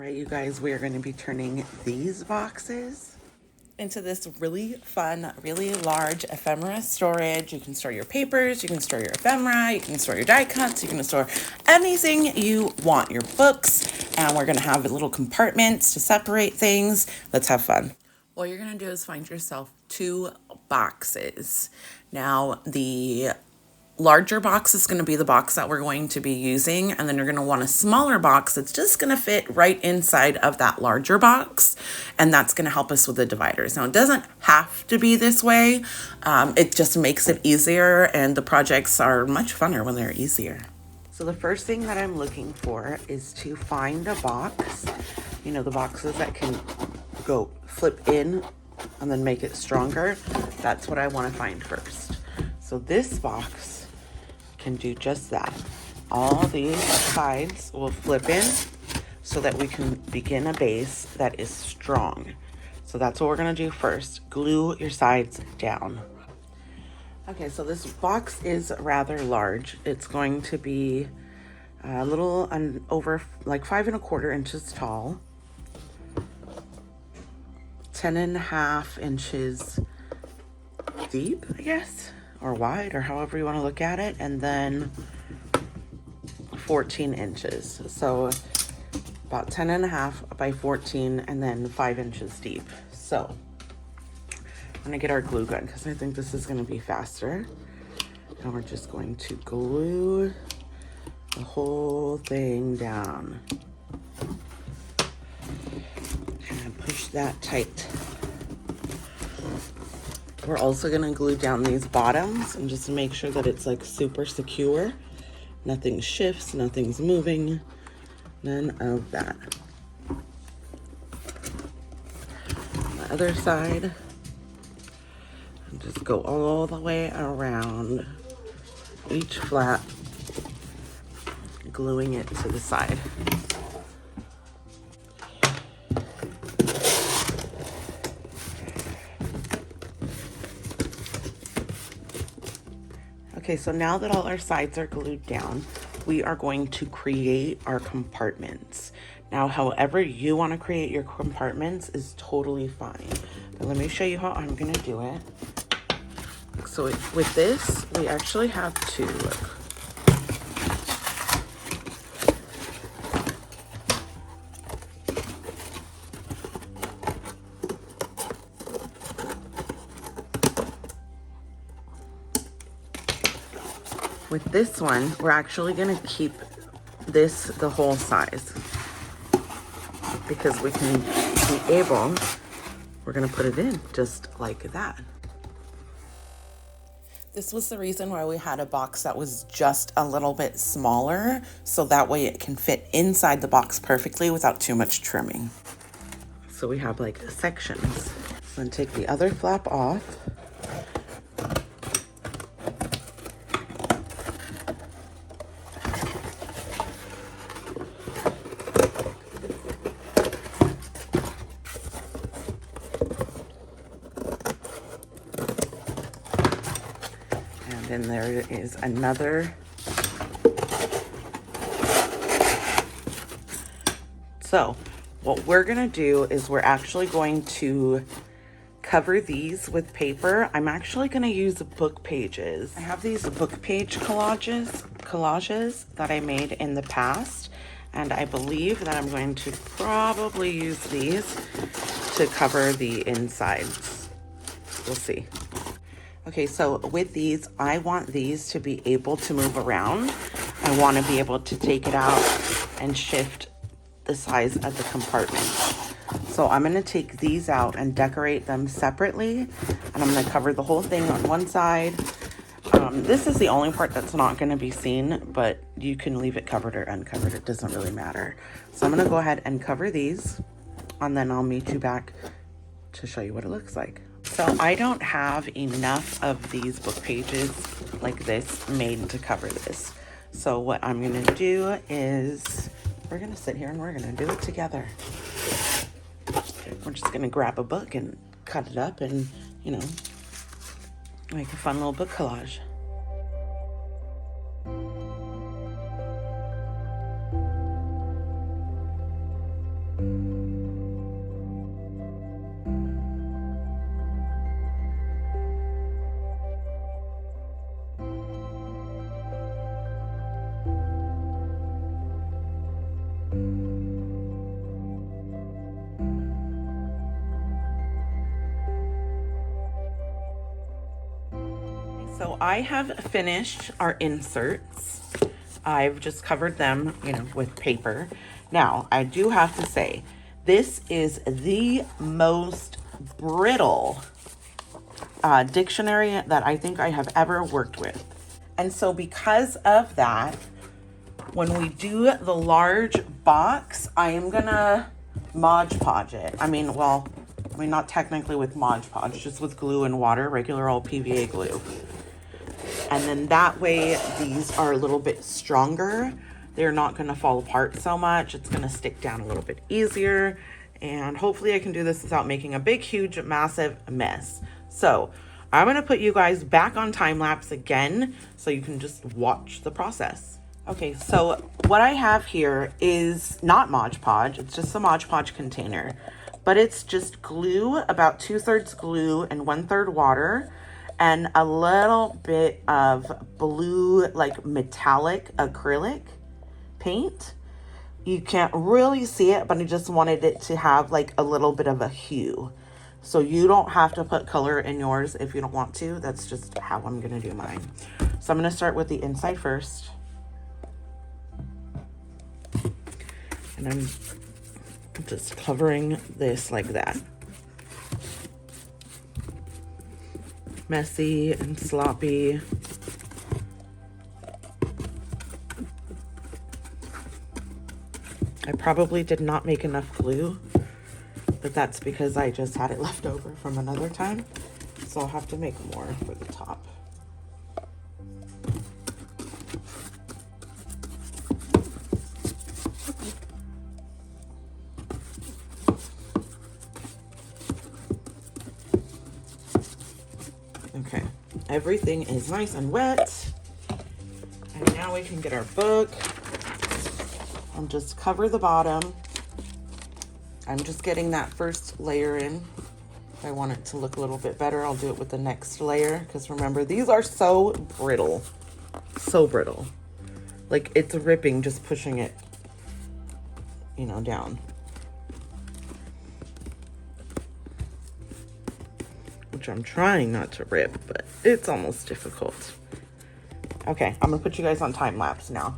right, you guys, we are going to be turning these boxes into this really fun, really large ephemera storage. You can store your papers, you can store your ephemera, you can store your die cuts, you can store anything you want, your books, and we're going to have little compartments to separate things. Let's have fun. What you're going to do is find yourself 2 boxes. Now, the larger box is going to be the box that we're going to be using, and then you're going to want a smaller box that's just going to fit right inside of that larger box, and that's going to help us with the dividers. Now, it doesn't have to be this way. It just makes it easier, and the projects are much funner when they're easier. So the first thing that I'm looking for is to find a box, you know, the boxes that can go flip in and then make it stronger. That's what I want to find first. So this box can do just that. All these sides will flip in so that we can begin a base that is strong. So that's what we're going to do first. Glue your sides down. Okay, so this box is rather large. It's going to be a little over like 5 1/4 inches tall, 10 1/2 inches deep, I guess, or wide, or however you want to look at it, and then 14 inches. So about 10 1/2 by 14, and then 5 inches deep. So I'm gonna get our glue gun because I think this is gonna be faster. And we're just going to glue the whole thing down. And push that tight. We're also gonna glue down these bottoms and just make sure that it's like super secure. Nothing shifts, nothing's moving, none of that. On the other side, and just go all the way around each flap, gluing it to the side. Okay, so now that all our sides are glued down, we are going to create our compartments. Now, however you want to create your compartments is totally fine. But let me show you how I'm going to do it. So with this, we actually have 2. Look. With this one, we're actually going to keep this the whole size because we can be able, we're going to put it in just like that. This was the reason why we had a box that was just a little bit smaller, so that way it can fit inside the box perfectly without too much trimming. So we have like sections. Then take the other flap off. And then there is another. So what we're gonna do is we're actually going to cover these with paper. I'm actually gonna use book pages. I have these book page collages that I made in the past, and I believe that I'm going to probably use these to cover the insides. We'll see. Okay, so with these, I want these to be able to move around. I want to be able to take it out and shift the size of the compartment. So I'm going to take these out and decorate them separately, and I'm going to cover the whole thing on one side. This is the only part that's not going to be seen, but you can leave it covered or uncovered. It doesn't really matter. So I'm going to go ahead and cover these, and then I'll meet you back to show you what it looks like. So I don't have enough of these book pages like this made to cover this. So what I'm gonna do is we're gonna sit here and we're gonna do it together. We're just gonna grab a book and cut it up and, you know, make a fun little book collage. So I have finished our inserts. I've just covered them, you know, with paper. Now, I do have to say, this is the most brittle dictionary that I think I have ever worked with. And so because of that, when we do the large box, I am gonna Mod Podge it. I mean, not technically with Mod Podge, just with glue and water, regular old PVA glue. And then that way, these are a little bit stronger. They're not gonna fall apart so much. It's gonna stick down a little bit easier. And hopefully I can do this without making a big, huge, massive mess. So I'm gonna put you guys back on time lapse again so you can just watch the process. Okay, so what I have here is not Mod Podge, it's just a Mod Podge container, but it's just glue, about 2/3 glue and 1/3 water, and a little bit of blue, like metallic acrylic paint. You can't really see it, but I just wanted it to have like a little bit of a hue. So you don't have to put color in yours if you don't want to. That's just how I'm gonna do mine. So I'm gonna start with the inside first. And I'm just covering this like that. Messy and sloppy. I probably did not make enough glue, but that's because I just had it left over from another time. So I'll have to make more for the top. Okay, everything is nice and wet. And now we can get our book and just cover the bottom. I'm just getting that first layer in. If I want it to look a little bit better, I'll do it with the next layer. Because remember, these are so brittle. So brittle. Like it's ripping just pushing it, you know, down. Which I'm trying not to rip, but it's almost difficult. Okay, I'm gonna put you guys on time lapse now.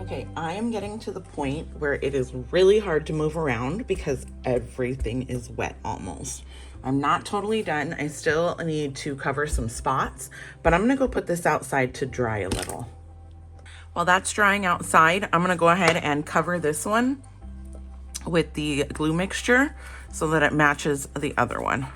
Okay, I am getting to the point where it is really hard to move around because everything is wet almost. I'm not totally done. I still need to cover some spots, but I'm gonna go put this outside to dry a little. While that's drying outside, I'm gonna go ahead and cover this one with the glue mixture so that it matches the other one.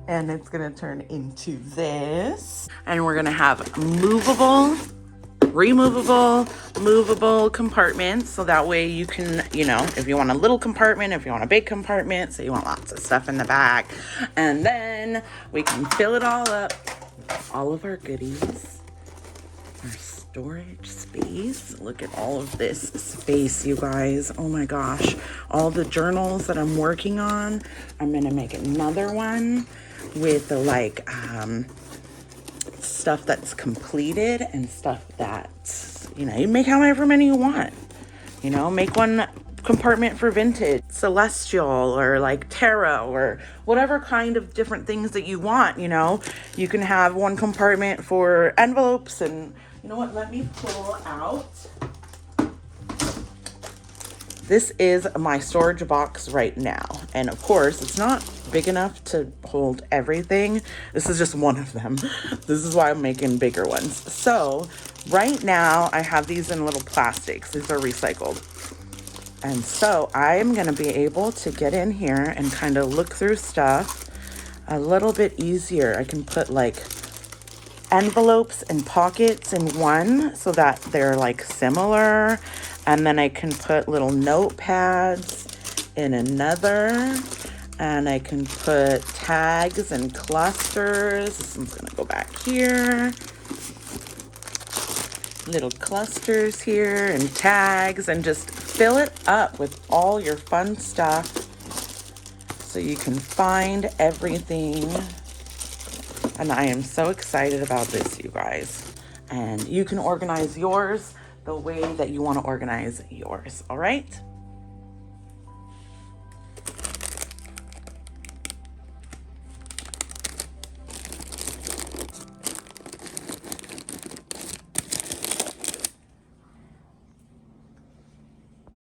And it's gonna turn into this. And we're gonna have movable, removable, movable compartments. So that way you can, you know, if you want a little compartment, if you want a big compartment, so you want lots of stuff in the back. And then we can fill it all up, all of our goodies, our storage space. Look at all of this space, you guys. Oh my gosh. All the journals that I'm working on. I'm gonna make another one with the like stuff that's completed and stuff that, you know, you make however many you want. You know, make one compartment for vintage, celestial, or like tarot, or whatever kind of different things that you want. You know, you can have one compartment for envelopes. And you know what, let me pull out This is my storage box right now. And of course, it's not big enough to hold everything. This is just one of them. This is why I'm making bigger ones. So right now I have these in little plastics. These are recycled. And so I'm gonna be able to get in here and kind of look through stuff a little bit easier. I can put like envelopes and pockets in one so that they're like similar. And then I can put little notepads in another. And I can put tags and clusters. This one's gonna go back here. Little clusters here and tags, and just fill it up with all your fun stuff so you can find everything. And I am so excited about this, you guys. And you can organize yours the way that you want to organize yours, all right?